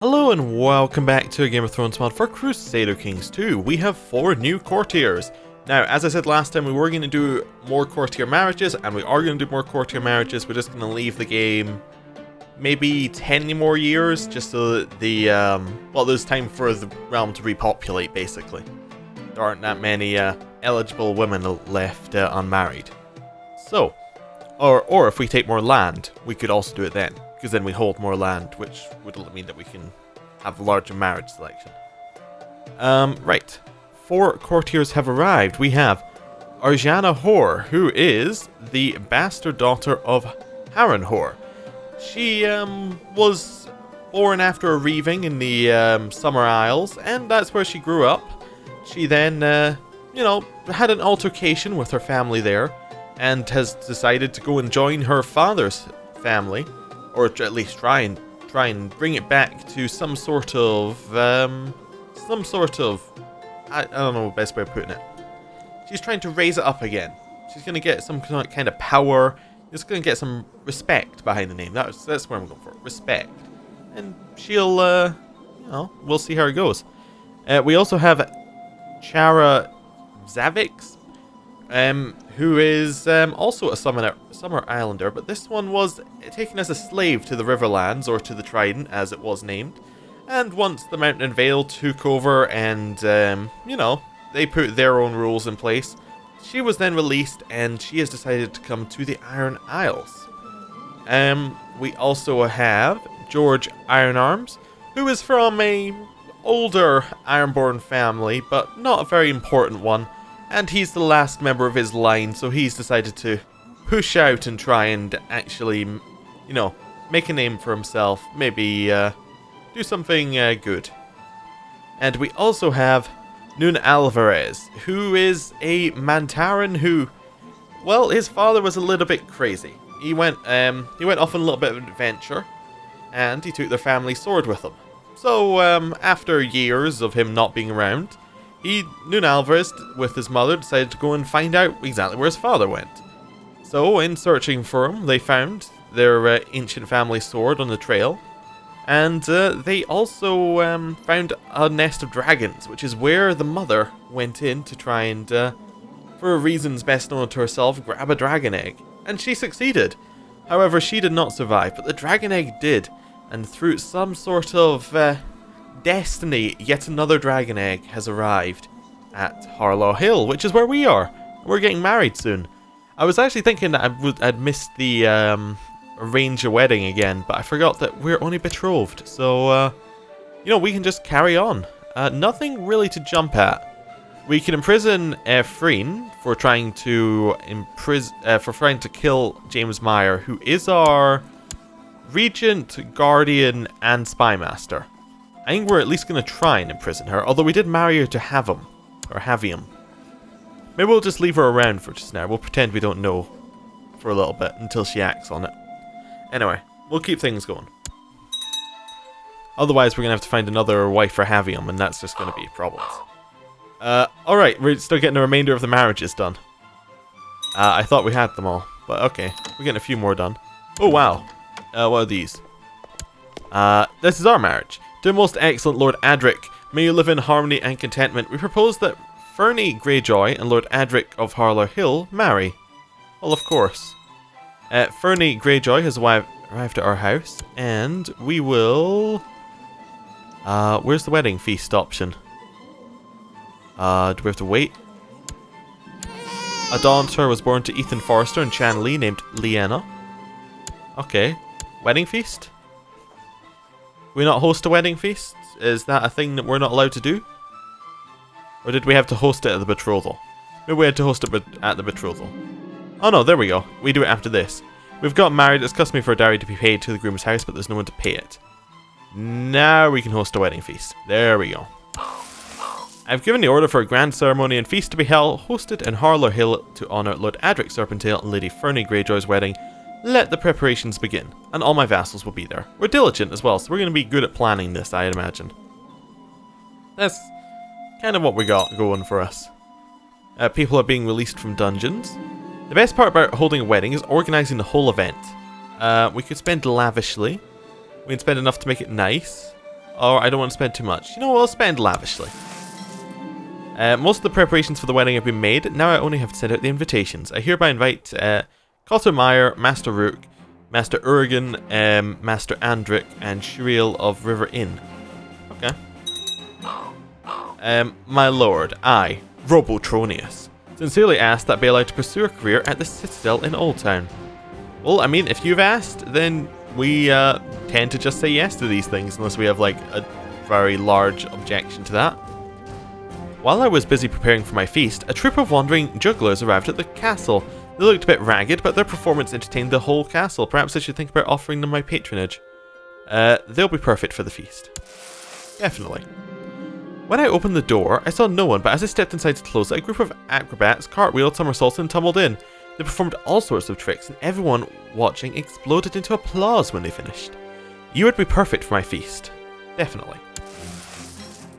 Hello and welcome back to a Game of Thrones mod for Crusader Kings 2. We have 4 new courtiers. Now, as I said last time, we were going to do more courtier marriages, and we are going to do more courtier marriages. We're just going to leave the game maybe 10 more years, just so that well, there's time for the realm to repopulate, basically. There aren't that many eligible women left unmarried. So, or if we take more land, we could also do it then. Because then we hold more land, which would mean that we can have a larger marriage selection. Right. 4 courtiers have arrived. We have Arjana Hor, who is the bastard daughter of Harren Hor. She was born after a reaving in the Summer Isles, and that's where she grew up. She then, had an altercation with her family there, and has decided to go and join her father's family. Or at least try and bring it back to some sort of, I don't know the best way of putting it. She's trying to raise it up again. She's going to get some kind of power. She's going to get some respect behind the name. That's where I'm going for. Respect. And she'll, we'll see how it goes. We also have Chara Zavix, who is also a Summer Islander, but this one was taken as a slave to the Riverlands, or to the Trident, as it was named. And once the Mountain and Vale took over and, they put their own rules in place, she was then released, and she has decided to come to the Iron Isles. We also have George Ironarms, who is from a older Ironborn family, but not a very important one. And he's the last member of his line, so he's decided to push out and try and actually, make a name for himself. Maybe do something good. And we also have Nun Alvarez, who is a Mantaran who, well, his father was a little bit crazy. He went off on a little bit of an adventure, and he took their family sword with him. So, after years of him not being around, Nun Alvarez, with his mother, decided to go and find out exactly where his father went. So, in searching for him, they found their ancient family sword on the trail. And they also found a nest of dragons, which is where the mother went in to try and, for reasons best known to herself, grab a dragon egg. And she succeeded. However, she did not survive, but the dragon egg did. And through some sort of destiny, yet another dragon egg has arrived at Harlaw Hill, which is where we are. We're getting married soon. I was actually thinking that I'd missed the arrange a wedding again, but I forgot that we're only betrothed. So, we can just carry on. Nothing really to jump at. We can imprison Freen for trying to kill James Meyer, who is our Regent, Guardian, and Spymaster. I think we're at least going to try and imprison her, although we did marry her to Havium. Maybe we'll just leave her around for just now. We'll pretend we don't know for a little bit until she acts on it. Anyway, we'll keep things going. Otherwise, we're going to have to find another wife for Havium, and that's just going to be problems. Alright, we're still getting the remainder of the marriages done. I thought we had them all, but okay. We're getting a few more done. Oh, wow. What are these? This is our marriage. To most excellent Lord Adric, may you live in harmony and contentment. We propose that Fernie Greyjoy and Lord Adric of Harlaw Hill marry. Well, of course. Fernie Greyjoy has arrived at our house, and we will... where's the wedding feast option? Do we have to wait? A daughter was born to Ethan Forrester and Chan Lee named Lyanna. Okay. Wedding feast? We not host a wedding feast? Is that a thing that we're not allowed to do? Or did we have to host it at the betrothal? Maybe we had to host it at the betrothal. Oh no, there we go. We do it after this. We've got married. It's customary for a dowry to be paid to the groom's house, but there's no one to pay it. Now we can host a wedding feast. There we go. I've given the order for a grand ceremony and feast to be hosted in Harlaw Hill to honour Lord Adric Serpentale and Lady Fernie Greyjoy's wedding. Let the preparations begin, and all my vassals will be there. We're diligent as well, so we're going to be good at planning this, I'd imagine. That's kind of what we got going for us. People are being released from dungeons. The best part about holding a wedding is organising the whole event. We could spend lavishly. We can spend enough to make it nice. or I don't want to spend too much? You know what, I'll spend lavishly. Most of the preparations for the wedding have been made. Now I only have to send out the invitations. I hereby invite Cotter Meyer, Master Rook, Master Urgan, Master Andric, and Shriel of River Inn. Okay. My lord, I, Robotronius, sincerely ask that be allowed to pursue a career at the Citadel in Old Town. Well, I mean, if you've asked, then we tend to just say yes to these things, unless we have, like, a very large objection to that. While I was busy preparing for my feast, a troop of wandering jugglers arrived at the castle. They looked a bit ragged, but their performance entertained the whole castle. Perhaps I should think about offering them my patronage. They'll be perfect for the feast. Definitely. When I opened the door, I saw no one, but as I stepped inside to close it, a group of acrobats cartwheeled, somersaulted, and tumbled in. They performed all sorts of tricks, and everyone watching exploded into applause when they finished. You would be perfect for my feast. Definitely.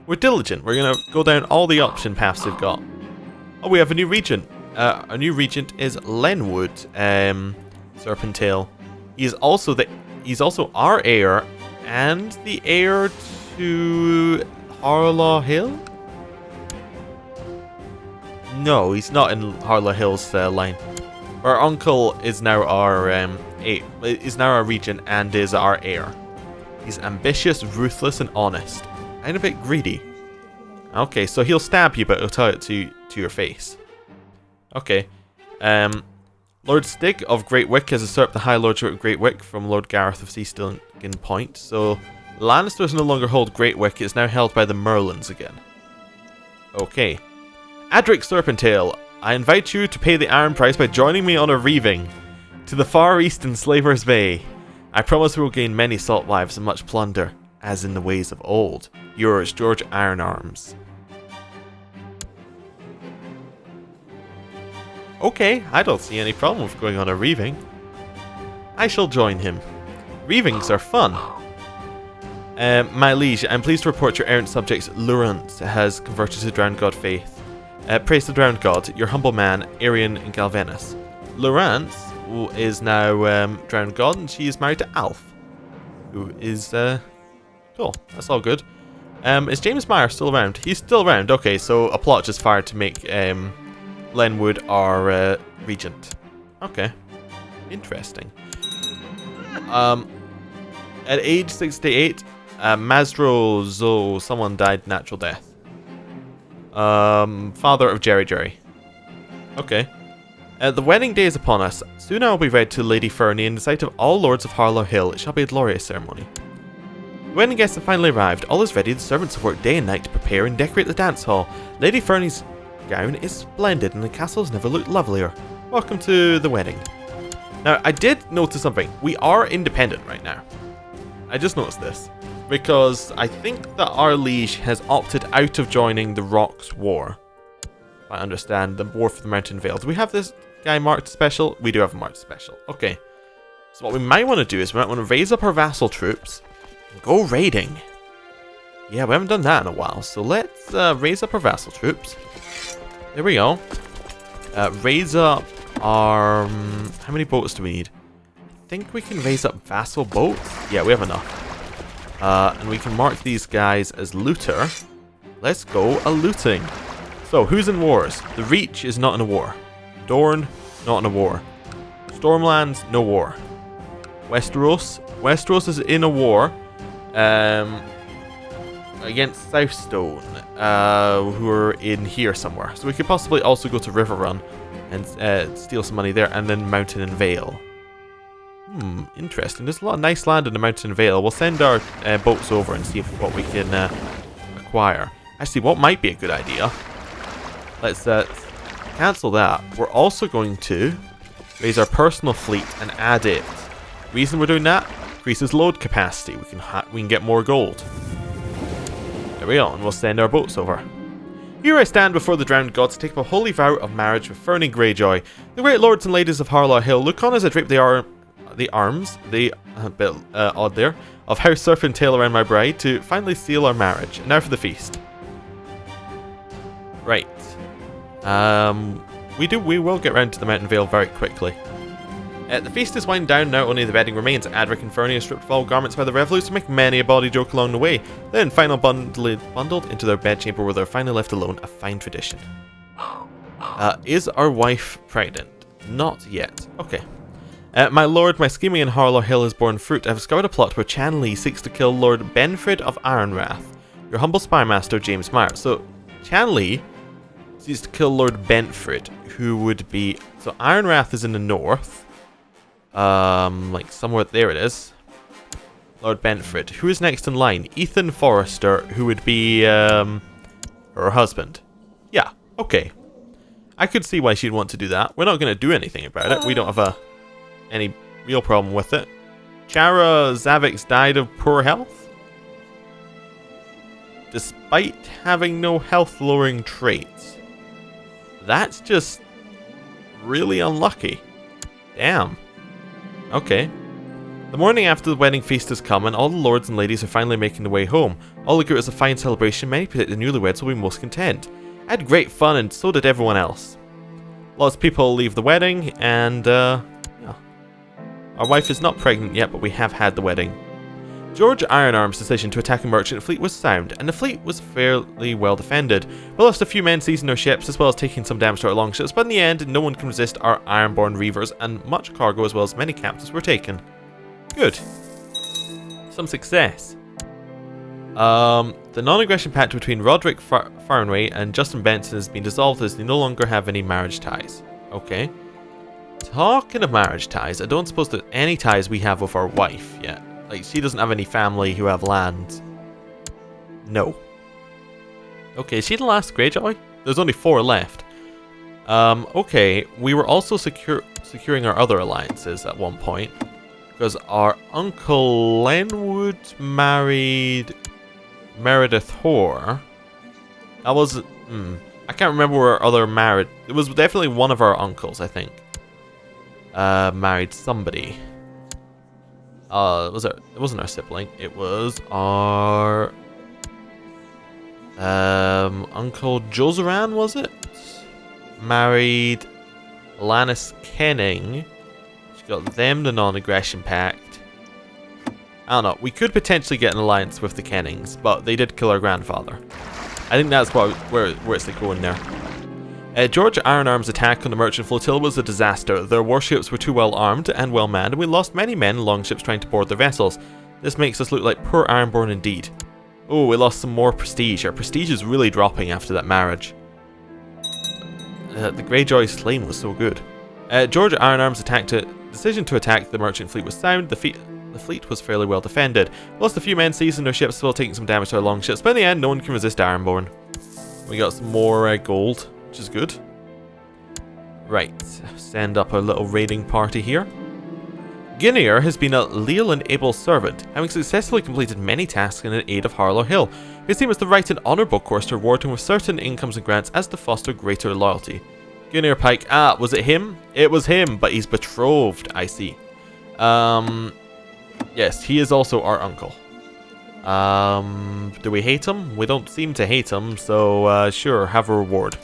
We're diligent. We're going to go down all the option paths we've got. Oh, we have a new regent. Our new regent is Lenwood, Serpentale. He's also our heir, and the heir to Harlaw Hill? No, he's not in Harlaw Hill's line. Our uncle is now our regent and is our heir. He's ambitious, ruthless, and honest, and a bit greedy. Okay, so he'll stab you, but he'll tell it to your face. Okay. Lord Stig of Great Wick has usurped the High Lordship of Great Wick from Lord Gareth of Seastilling Point, so Lannisters no longer hold Great Wick, it's now held by the Merlins again. Okay. Adric Serpentale, I invite you to pay the iron price by joining me on a reaving to the far east in Slaver's Bay. I promise we will gain many salt lives and much plunder, as in the ways of old. Yours, George Ironarms. Okay, I don't see any problem with going on a reaving. I shall join him. Reavings are fun. My liege, I'm pleased to report your errant subject, Laurent, has converted to Drowned God faith. Praise the Drowned God, your humble man, Arian Galvanus. Laurent is now Drowned God, and she is married to Alf, who is cool. That's all good. Is James Meyer still around? He's still around. Okay, so a plot just fired to make Lenwood our regent. Okay, interesting. At age 68, Masro Zo, someone died natural death. Father of Jerry. Okay. The wedding day is upon us. Soon I will be wed to Lady Fernie in the sight of all lords of Harlow Hill. It shall be a glorious ceremony. The wedding guests have finally arrived. All is ready. The servants have worked day and night to prepare and decorate the dance hall. Lady Fernie's gown is splendid and the castle has never looked lovelier. Welcome to the wedding. Now, I did notice something. We are independent right now. I just noticed this. Because I think that our liege has opted out of joining the Rocks War. I understand, the War for the Mountain Vale. Do we have this guy marked special? We do have him marked special. Okay. So what we might want to do is we might want to raise up our vassal troops and go raiding. Yeah, we haven't done that in a while. So let's raise up our vassal troops. There we go. Raise up our... how many boats do we need? I think we can raise up vassal boats. Yeah, we have enough. And we can mark these guys as looter. Let's go a-looting. So, who's in wars? The Reach is not in a war. Dorne, not in a war. Stormlands, no war. Westeros is in a war against Southstone, who are in here somewhere. So we could possibly also go to Riverrun and steal some money there, and then Mountain and Vale. Interesting. There's a lot of nice land in the Mountain and Vale. We'll send our boats over and see what we can acquire. Actually, what might be a good idea? Let's cancel that. We're also going to raise our personal fleet and add it. Reason we're doing that? Increases load capacity. We can get more gold. There we go, and we'll send our boats over. Here I stand before the Drowned God to take up a holy vow of marriage with Fernie Greyjoy. The great lords and ladies of Harlaw Hill, look on as I drape the arms, a bit odd there, of House Serpentale around my bride to finally seal our marriage. And now for the feast. Right. We will get round to the Mountain Vale very quickly. The feast is winding down now, only the bedding remains. Adric and Fernie are stripped of all garments by the revelers to make many a bawdy joke along the way, then final bundled into their bedchamber where they're finally left alone, a fine tradition. Is our wife pregnant? Not yet. Okay. My lord, my scheming in Harlow Hill has borne fruit. I've discovered a plot where Chan Lee seeks to kill Lord Benfred of Ironwrath, your humble spy master, James Meyer. So, Chan Lee seeks to kill Lord Benfred, who would be... So, Ironwrath is in the north. Like somewhere... There it is. Lord Benfred. Who is next in line? Ethan Forrester, who would be, her husband. Yeah, okay. I could see why she'd want to do that. We're not going to do anything about it. We don't have any real problem with it. Chara Zavix died of poor health, despite having no health-lowering traits. That's just really unlucky. Damn. Okay. The morning after the wedding feast has come, and all the lords and ladies are finally making their way home. All agree it was a fine celebration. Many predict the newlyweds will be most content. I had great fun, and so did everyone else. Lots of people leave the wedding, and yeah. Our wife is not pregnant yet, but we have had the wedding. George Ironarm's decision to attack a merchant fleet was sound, and the fleet was fairly well defended. We lost a few men seizing their ships, as well as taking some damage to our longships, but in the end, no one can resist our Ironborn reavers, and much cargo as well as many captives were taken. Good. Some success. The non-aggression pact between Roderick Farnway and Justin Benson has been dissolved as they no longer have any marriage ties. Okay. Talking of marriage ties, I don't suppose there's any ties we have with our wife yet. Like, she doesn't have any family who have land. No. Okay, is she the last Greyjoy? There's only 4 left. Okay, we were also securing our other alliances at one point. Because our uncle Lenwood married Meredith Hoare. That was... I can't remember where our other married... It was definitely one of our uncles, I think. Married somebody. It wasn't our sibling. It was our... Uncle Joseran, was it? Married Lannis Kenning. She got them the non-aggression pact. I don't know. We could potentially get an alliance with the Kennings, but they did kill our grandfather. I think that's where it's like going there. George Ironarm's attack on the merchant flotilla was a disaster. Their warships were too well armed and well manned, and we lost many men and longships trying to board their vessels. This makes us look like poor Ironborn indeed. Oh, we lost some more prestige. Our prestige is really dropping after that marriage. The Greyjoy slain was so good. George Ironarm's decision to attack the merchant fleet was sound. The fleet was fairly well defended. We lost a few men seizing their ships, while taking some damage to our longships, but in the end, no one can resist Ironborn. We got some more gold, which is good. Right, send up a little raiding party here. Guinea has been a leal and able servant, having successfully completed many tasks in aid of Harlow Hill. His team has the right and honourable course to reward him with certain incomes and grants as to foster greater loyalty. Guinea Pike, was it him? It was him, but he's betrothed, I see. Yes, he is also our uncle. Do we hate him? We don't seem to hate him, so sure, have a reward.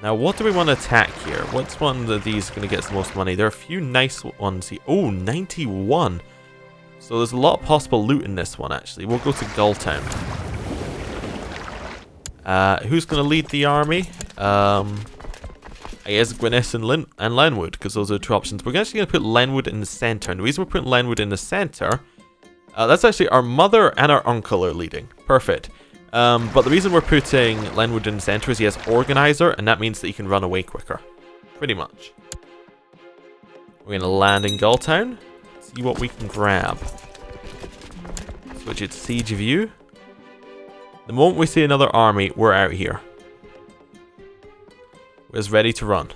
Now, what do we want to attack here? Which one of these is going to get us the most money? There are a few nice ones here. Oh, 91. So there's a lot of possible loot in this one, actually. We'll go to Gulltown. Who's going to lead the army? I guess Gwyneth and Lenwood, because those are the 2 options. We're actually going to put Lenwood in the center. And the reason we're putting Lenwood in the center... that's actually our mother and our uncle are leading. Perfect. But the reason we're putting Lenwood in the center is he has Organizer, and that means that he can run away quicker. Pretty much. We're going to land in Gulltown. See what we can grab. Switch it to Siege View. The moment we see another army, we're out here. We're just ready to run.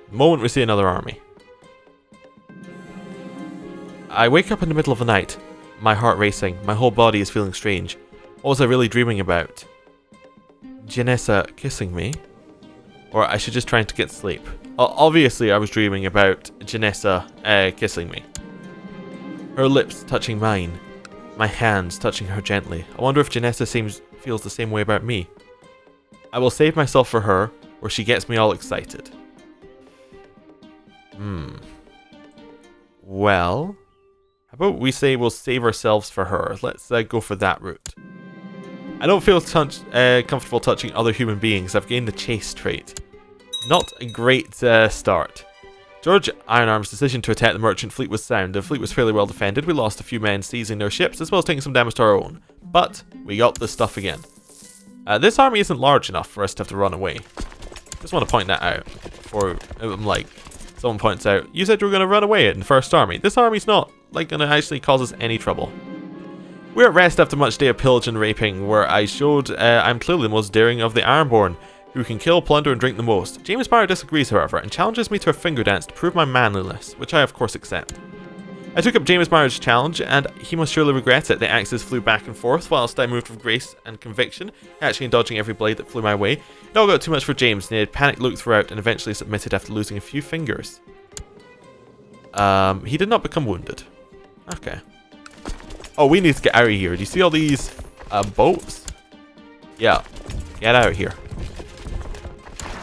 The moment we see another army. I wake up in the middle of the night. My heart racing. My whole body is feeling strange. What was I really dreaming about? Janessa kissing me? Or I should just try to get sleep. Obviously I was dreaming about Janessa kissing me. Her lips touching mine. My hands touching her gently. I wonder if Janessa feels the same way about me. I will save myself for her, or she gets me all excited. Well, how about we say we'll save ourselves for her? Let's go for that route. I don't feel comfortable touching other human beings. I've gained the chase trait. Not a great start. George Ironarm's decision to attack the merchant fleet was sound. The fleet was fairly well defended. We lost a few men seizing their ships, as well as taking some damage to our own. But we got the stuff again. This army isn't large enough for us to have to run away. Just want to point that out before someone points out, you said you were going to run away in the first army. This army's not going to actually cause us any trouble. We're at rest after much day of pillage and raping, where I showed I'm clearly the most daring of the Ironborn, who can kill, plunder, and drink the most. James Barrow disagrees, however, and challenges me to a finger dance to prove my manliness, which I of course accept. I took up James Barrow's challenge, and he must surely regret it. The axes flew back and forth, whilst I moved with grace and conviction, actually dodging every blade that flew my way. It all got too much for James, and he had panicked look throughout, and eventually submitted after losing a few fingers. He did not become wounded. Okay. Oh, we need to get out of here. Do you see all these boats? Yeah. Get out of here.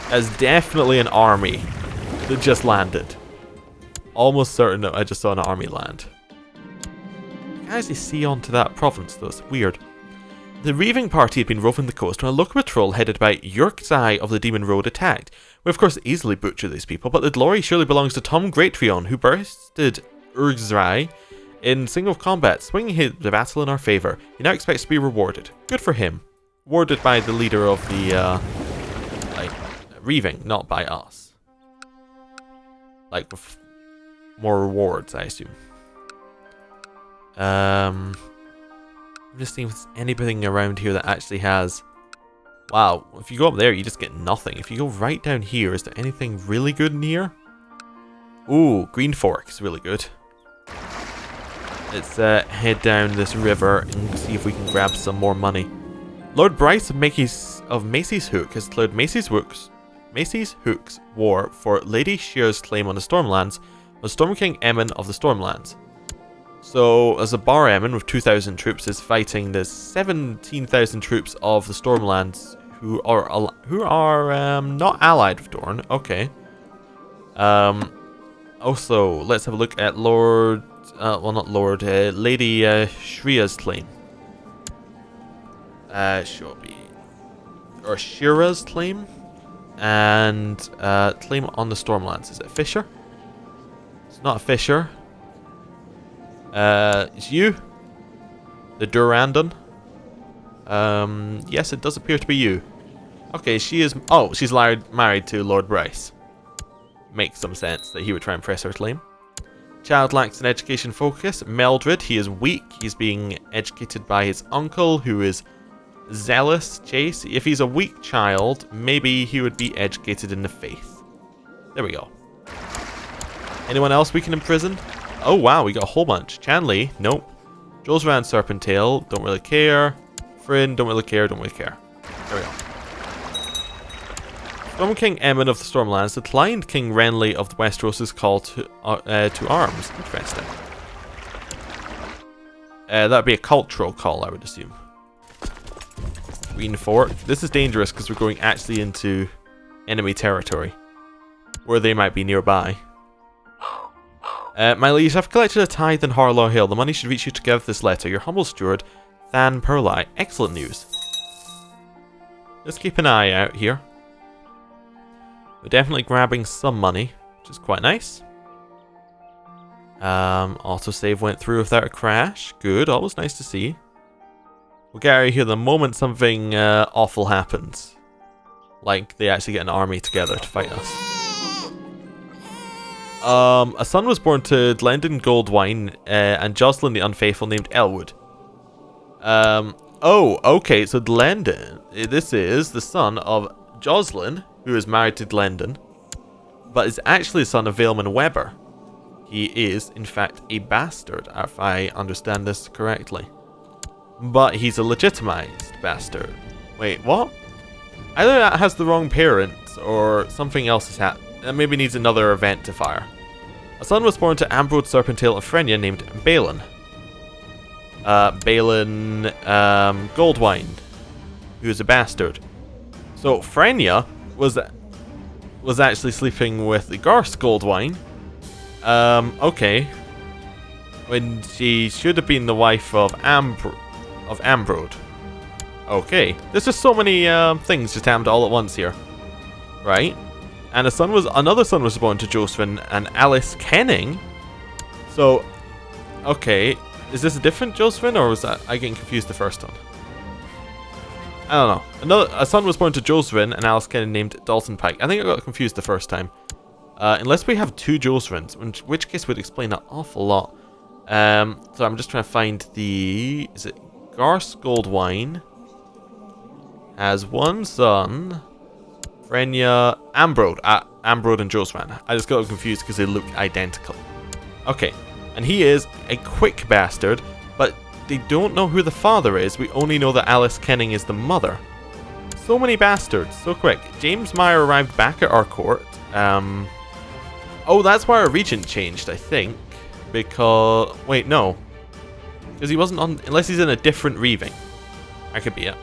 There's definitely an army that just landed. Almost certain that I just saw an army land. I can't actually see onto that province though, it's weird. The Reaving party had been roving the coast when a local patrol headed by Yurkzai of the Demon Road attacked. We of course easily butcher these people, but the glory surely belongs to Tom Greatrion, who bursted Urgzai in single combat, swinging the battle in our favour. He now expects to be rewarded. Good for him. Rewarded by the leader of the, Reaving, not by us. With more rewards, I assume. I'm just seeing if there's anything around here that actually has... Wow, if you go up there, you just get nothing. If you go right down here, is there anything really good near? Ooh, Green Fork is really good. Let's head down this river and see if we can grab some more money. Lord Bryce of Macy's Hook has declared Macy's Hook's war for Lady Shear's claim on the Stormlands was Storm King Emmon of the Stormlands. So, as a Bar Emmon with 2,000 troops is fighting the 17,000 troops of the Stormlands who are not allied with Dorne. Okay. Also, let's have a look at Lady Shria's claim. Shira's claim. And claim on the Stormlands. Is it a Fisher? It's not a Fisher. It's you? The Durandon? Yes, it does appear to be you. Okay, she is... Oh, she's married to Lord Bryce. Makes some sense that he would try and press her claim. Child lacks an education focus. Meldred, he is weak. He's being educated by his uncle, who is zealous. Chase, if he's a weak child, maybe he would be educated in the faith. There we go. Anyone else we can imprison? Oh wow, we got a whole bunch. Chanley, nope. Jules Rand Serpentale, don't really care. Fryn, don't really care, don't really care. There we go. Storm King Emmon of the Stormlands declined King Renly of the Westeros' call to arms. Interesting. That'd be a cultural call, I would assume. Green Fort. This is dangerous because we're going actually into enemy territory, where they might be nearby. My liege, I've collected a tithe in Harlaw Hill. The money should reach you together with this letter. Your humble steward, Than Perlai. Excellent news. Let's keep an eye out here. We're definitely grabbing some money, which is quite nice. Autosave went through without a crash. Good, always nice to see. We'll get out of here the moment something awful happens. Like they actually get an army together to fight us. A son was born to Glendon Goldwine and Jocelyn the Unfaithful named Elwood. Oh, okay, so Glendon, this is the son of Jocelyn, who is married to Glendon, but is actually the son of Vailman Weber. He is, in fact, a bastard, if I understand this correctly. But he's a legitimized bastard. Wait, what? Either that has the wrong parents, or something else has happened. That maybe needs another event to fire. A son was born to Ambrose Serpentale of Frenya named Balin. Balin Goldwine, who is a bastard. So Frenya was actually sleeping with the Garth Goldwine, Okay. When she should have been the wife of Ambrode. Okay. There's just so many things just happened all at once here. Right. And another son was born to Jocelyn and Alice Kenning. So, okay. Is this a different Jocelyn, or was I getting confused the first one? I don't know. A son was born to Jocelyn and Alice Kenning named Dalton Pike. I think I got confused the first time. Unless we have two Jocelyns, in which case would explain an awful lot. So I'm just trying to find the... Is it Garth Goldwine? Has one son... Frenya Ambrode. Ambrode and Jocelyn. I just got confused because they look identical. Okay. And he is a quick bastard, but they don't know who the father is. We only know that Alice Kenning is the mother. So many bastards. So quick. James Meyer arrived back at our court. Oh, that's why our regent changed, I think. Because... Wait, no. Because he wasn't on... Unless he's in a different reaving. That could be it.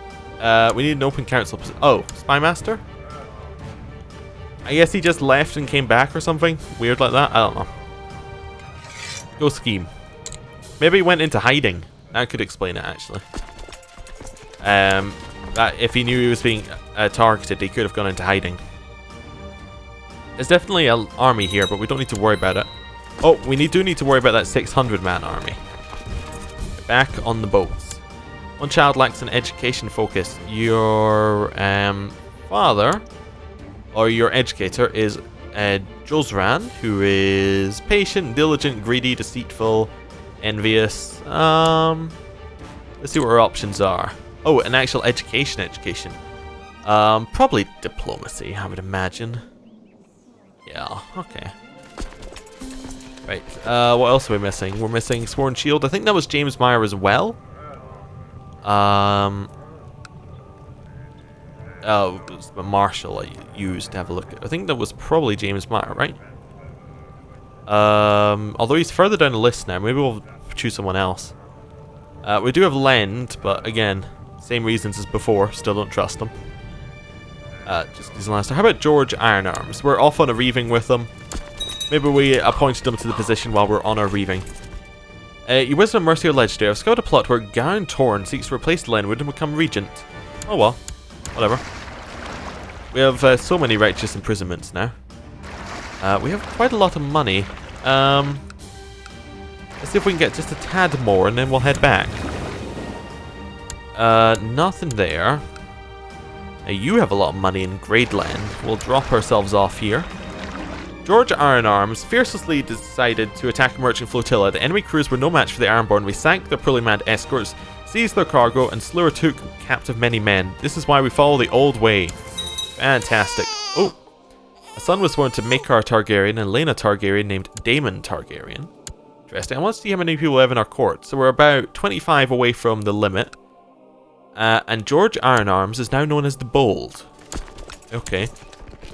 We need an open council. Oh, Spymaster? I guess he just left and came back or something. Weird like that. I don't know. Go scheme. Maybe he went into hiding. That could explain it, actually. That if he knew he was being targeted, he could have gone into hiding. There's definitely an army here, but we don't need to worry about it. Oh, we do need to worry about that 600-man army. Back on the boats. One child lacks an education focus. Your father, or your educator, is Josran, who is patient, diligent, greedy, deceitful, envious. Let's see what our options are. Oh, an actual education. Probably diplomacy, I would imagine. Yeah, okay. Right, what else are we missing? We're missing Sworn Shield. I think that was James Meyer as well. Oh, it was the Marshal I used to have a look at. I think that was probably James Meyer, right? Although he's further down the list now. Maybe we'll choose someone else. We do have Lend, but again, same reasons as before. Still don't trust him. Just he's the last. How about George Ironarms? We're off on a reaving with them. Maybe we appointed him to the position while we're on our reaving. You Wisdom and Mercy are legendary. I've scouted a plot where Gown Torn seeks to replace Lenwood and become regent. Oh well. Whatever. We have so many righteous imprisonments now. We have quite a lot of money. Let's see if we can get just a tad more and then we'll head back. Nothing there. Now you have a lot of money in Gradeland. We'll drop ourselves off here. George Ironarms fiercely decided to attack a merchant flotilla. The enemy crews were no match for the Ironborn. We sank their poorly manned escorts, seized their cargo, and slew or took captive many men. This is why we follow the old way. Fantastic. Oh. A son was born to Maekar Targaryen and Laena Targaryen named Daemon Targaryen. Interesting. I want to see how many people we have in our court. So we're about 25 away from the limit. And George Ironarms is now known as the Bold. Okay.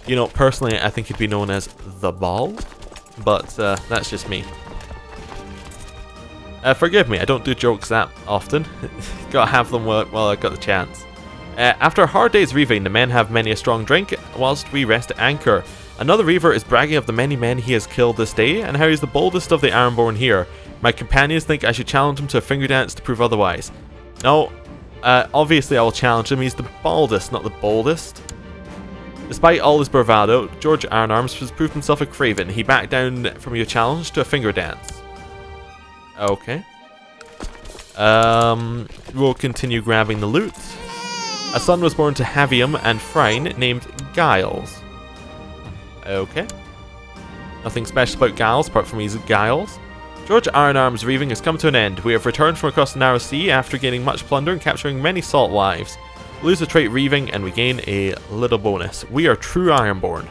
You know, personally, I think he'd be known as the Bald. But that's just me. Forgive me, I don't do jokes that often. Gotta have them while I got the chance. After a hard day's reaving, the men have many a strong drink, whilst we rest at anchor. Another reaver is bragging of the many men he has killed this day, and how he's the boldest of the Ironborn here. My companions think I should challenge him to a finger dance to prove otherwise. No, obviously I will challenge him. He's the baldest, not the boldest. Despite all his bravado, George Ironarms has proved himself a craven. He backed down from your challenge to a finger dance. Okay. We'll continue grabbing the loot. A son was born to Havium and Frine named Giles. Okay. Nothing special about Giles apart from he's Giles. George Ironarms' reaving has come to an end. We have returned from across the narrow sea after gaining much plunder and capturing many salt wives. We lose the trait reaving and we gain a little bonus. We are true Ironborn.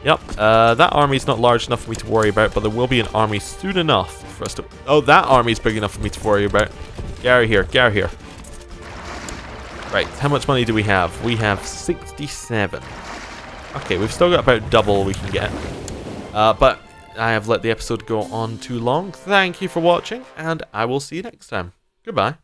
Yep, that army's not large enough for me to worry about, but there will be an army soon enough for us to... Oh, that army's big enough for me to worry about. Get out of here, get out of here. Right, how much money do we have? We have 67. Okay, we've still got about double we can get. But I have let the episode go on too long. Thank you for watching, and I will see you next time. Goodbye.